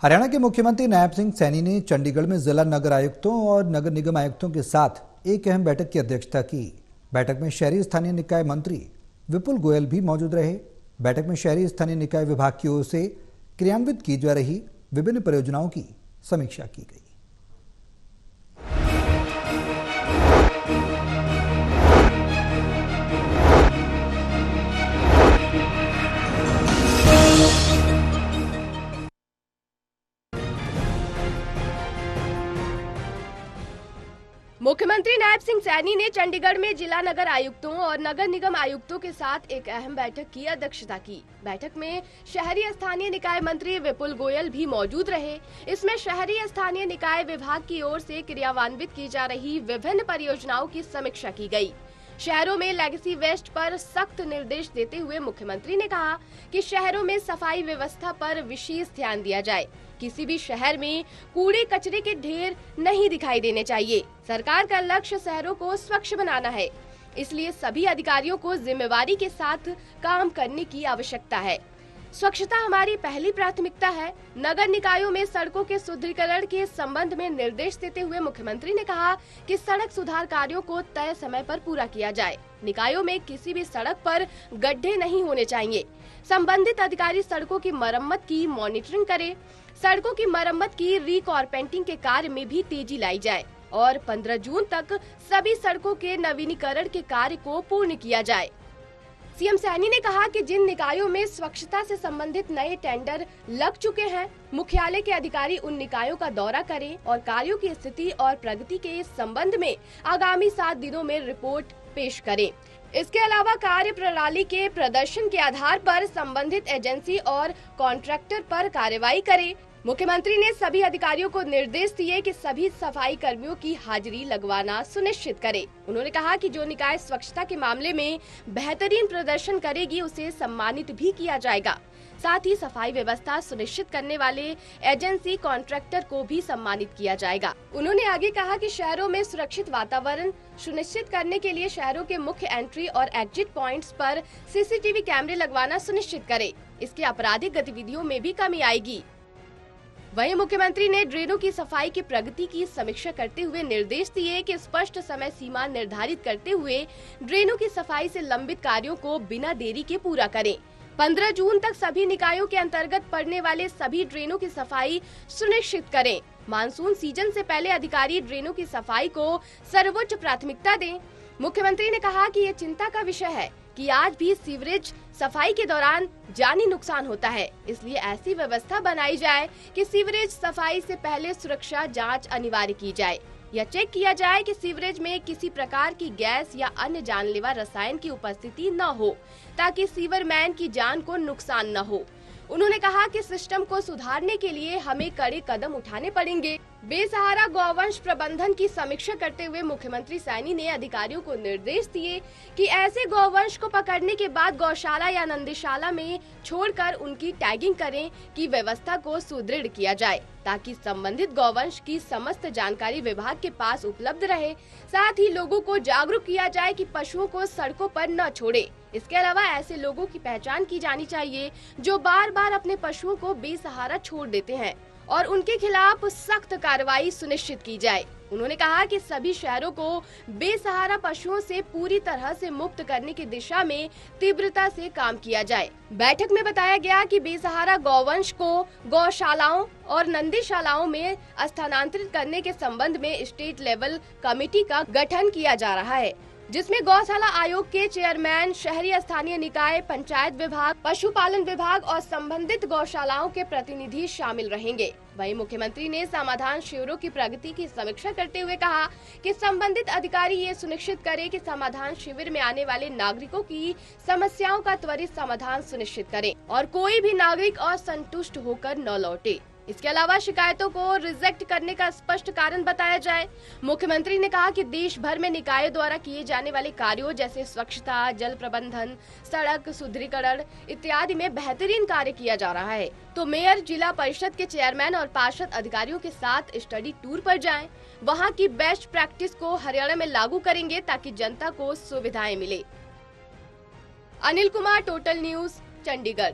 हरियाणा के मुख्यमंत्री नायब सिंह सैनी ने चंडीगढ़ में जिला नगर आयुक्तों और नगर निगम आयुक्तों के साथ एक अहम बैठक की अध्यक्षता की। बैठक में शहरी स्थानीय निकाय मंत्री विपुल गोयल भी मौजूद रहे। बैठक में शहरी स्थानीय निकाय विभाग की ओर से क्रियान्वित की जा रही विभिन्न परियोजनाओं की समीक्षा की गई। मुख्यमंत्री नायब सिंह सैनी ने चंडीगढ़ में जिला नगर आयुक्तों और नगर निगम आयुक्तों के साथ एक अहम बैठक की अध्यक्षता की। बैठक में शहरी स्थानीय निकाय मंत्री विपुल गोयल भी मौजूद रहे। इसमें शहरी स्थानीय निकाय विभाग की ओर से क्रियान्वित की जा रही विभिन्न परियोजनाओं की समीक्षा की गई। शहरों में लेगेसी वेस्ट पर सख्त निर्देश देते हुए मुख्यमंत्री ने कहा कि शहरों में सफाई व्यवस्था पर विशेष ध्यान दिया जाए। किसी भी शहर में कूड़े कचरे के ढेर नहीं दिखाई देने चाहिए। सरकार का लक्ष्य शहरों को स्वच्छ बनाना है, इसलिए सभी अधिकारियों को जिम्मेवारी के साथ काम करने की आवश्यकता है। स्वच्छता हमारी पहली प्राथमिकता है। नगर निकायों में सड़कों के सुदृढ़ीकरण के संबंध में निर्देश देते हुए मुख्यमंत्री ने कहा कि सड़क सुधार कार्यों को तय समय पर पूरा किया जाए। निकायों में किसी भी सड़क पर गड्ढे नहीं होने चाहिए। संबंधित अधिकारी सड़कों की मरम्मत की मॉनिटरिंग करे। सड़कों की मरम्मत की रीकारपेंटिंग के कार्य में भी तेजी लाई जाए और 15 जून तक सभी सड़कों के नवीनीकरण के कार्य को पूर्ण किया जाए। सीएम सैनी ने कहा कि जिन निकायों में स्वच्छता से संबंधित नए टेंडर लग चुके हैं, मुख्यालय के अधिकारी उन निकायों का दौरा करें और कार्यों की स्थिति और प्रगति के संबंध में आगामी 7 दिनों में रिपोर्ट पेश करें। इसके अलावा कार्य प्रणाली के प्रदर्शन के आधार पर संबंधित एजेंसी और कॉन्ट्रैक्टर पर कार्रवाई करें। मुख्यमंत्री ने सभी अधिकारियों को निर्देश दिए कि सभी सफाई कर्मियों की हाजिरी लगवाना सुनिश्चित करें। उन्होंने कहा कि जो निकाय स्वच्छता के मामले में बेहतरीन प्रदर्शन करेगी उसे सम्मानित भी किया जाएगा। साथ ही सफाई व्यवस्था सुनिश्चित करने वाले एजेंसी कॉन्ट्रैक्टर को भी सम्मानित किया जाएगा। उन्होंने आगे कहा कि शहरों में सुरक्षित वातावरण सुनिश्चित करने के लिए शहरों के मुख्य एंट्री और एग्जिट पॉइंट्स पर सीसीटीवी कैमरे लगवाना सुनिश्चित करें। इसके आपराधिक गतिविधियों में भी कमी आएगी। वहीं मुख्यमंत्री ने ड्रेनों की सफाई की प्रगति की समीक्षा करते हुए निर्देश दिए कि स्पष्ट समय सीमा निर्धारित करते हुए ड्रेनों की सफाई से लंबित कार्यों को बिना देरी के पूरा करें। 15 जून तक सभी निकायों के अंतर्गत पड़ने वाले सभी ड्रेनों की सफाई सुनिश्चित करें। मानसून सीजन से पहले अधिकारी ड्रेनों की सफाई को सर्वोच्च प्राथमिकता दें। मुख्यमंत्री ने कहा कि ये चिंता का विषय है कि आज भी सीवरेज सफाई के दौरान जानी नुकसान होता है, इसलिए ऐसी व्यवस्था बनाई जाए कि सीवरेज सफाई से पहले सुरक्षा जांच अनिवार्य की जाए। यह चेक किया जाए कि सीवरेज में किसी प्रकार की गैस या अन्य जानलेवा रसायन की उपस्थिति न हो, ताकि सीवरमैन की जान को नुकसान न हो। उन्होंने कहा कि सिस्टम को सुधारने के लिए हमें कड़े कदम उठाने पड़ेंगे। बेसहारा गौवंश प्रबंधन की समीक्षा करते हुए मुख्यमंत्री सैनी ने अधिकारियों को निर्देश दिए कि ऐसे गौवंश को पकड़ने के बाद गौशाला या नंदीशाला में छोड़कर उनकी टैगिंग करें कि व्यवस्था को सुदृढ़ किया जाए, ताकि संबंधित गौवंश की समस्त जानकारी विभाग के पास उपलब्ध रहे। साथ ही लोगों को जागरूक किया जाए कि पशुओं को सड़कों पर न छोड़े। इसके अलावा ऐसे लोगों की पहचान की जानी चाहिए जो बार बार अपने पशुओं को बेसहारा छोड़ देते हैं और उनके खिलाफ सख्त कार्रवाई सुनिश्चित की जाए। उन्होंने कहा कि सभी शहरों को बेसहारा पशुओं से पूरी तरह से मुक्त करने की दिशा में तीव्रता से काम किया जाए। बैठक में बताया गया कि बेसहारा गौवंश को गौशालाओं और नंदीशालाओं में स्थानांतरित करने के संबंध में स्टेट लेवल कमेटी का गठन किया जा रहा है, जिसमें गौशाला आयोग के चेयरमैन, शहरी स्थानीय निकाय, पंचायत विभाग, पशुपालन विभाग और संबंधित गौशालाओं के प्रतिनिधि शामिल रहेंगे। वहीं मुख्यमंत्री ने समाधान शिविरों की प्रगति की समीक्षा करते हुए कहा कि संबंधित अधिकारी ये सुनिश्चित करें कि समाधान शिविर में आने वाले नागरिकों की समस्याओं का त्वरित समाधान सुनिश्चित करें और कोई भी नागरिक असंतुष्ट होकर न लौटे। इसके अलावा शिकायतों को रिजेक्ट करने का स्पष्ट कारण बताया जाए। मुख्यमंत्री ने कहा कि देश भर में निकायों द्वारा किए जाने वाले कार्यों जैसे स्वच्छता, जल प्रबंधन, सड़क सुदृढ़ीकरण इत्यादि में बेहतरीन कार्य किया जा रहा है, तो मेयर, जिला परिषद के चेयरमैन और पार्षद अधिकारियों के साथ स्टडी टूर पर जाएं। वहां की बेस्ट प्रैक्टिस को हरियाणा में लागू करेंगे ताकि जनता को सुविधाएं मिले। Anil Kumar, total news, Chandigarh.